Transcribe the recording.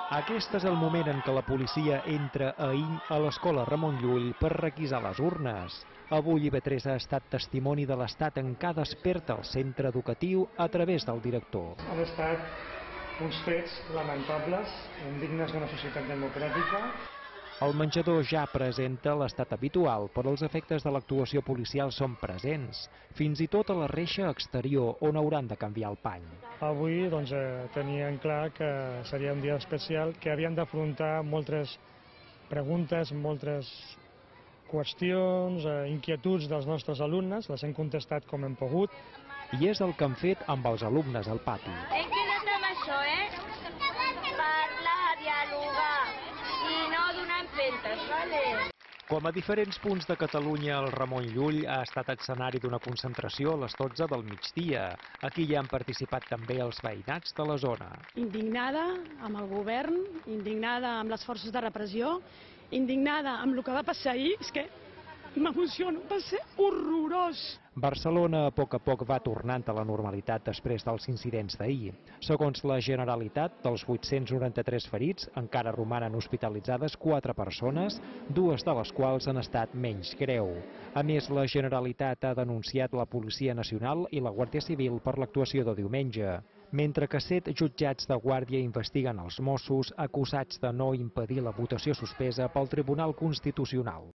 Aquest és el moment en què la policia entra a l'escola Ramon Llull per requisar les urnes. Avui IB3 ha estat testimoni de l'estat en què desperta el centre educatiu a través del director. Han estat uns fets lamentables, indignes d'una societat democràtica. El menjador ja presenta l'estat habitual, però els efectes de l'actuació policial són presents, fins i tot a la reixa exterior, on hauran de canviar el pany. Avui tenien clar que seria un dia especial, que havien d'afrontar moltes preguntes, moltes qüestions, inquietuds dels nostres alumnes, les hem contestat com hem pogut. I és el que han fet amb els alumnes al pati. Hem quedat amb això, parlar, dialogar i no donar empentes, vale? Com a diferents punts de Catalunya, el Ramon Llull ha estat escenari d'una concentració a les 12 del migdia. Aquí hi han participat també els veïnats de la zona. Indignada amb el govern, indignada amb les forces de repressió, indignada amb el que va passar ahir, és que m'emociono, va ser horrorós. Barcelona a poc va tornant a la normalitat després dels incidents d'ahir. Segons la Generalitat, dels 893 ferits, encara romanen hospitalitzades 4 persones, 2 de les quals han estat menys greu. A més, la Generalitat ha denunciat la Policia Nacional i la Guàrdia Civil per l'actuació de diumenge, mentre que 7 jutjats de guàrdia investiguen els Mossos acusats de no impedir la votació suspesa pel Tribunal Constitucional.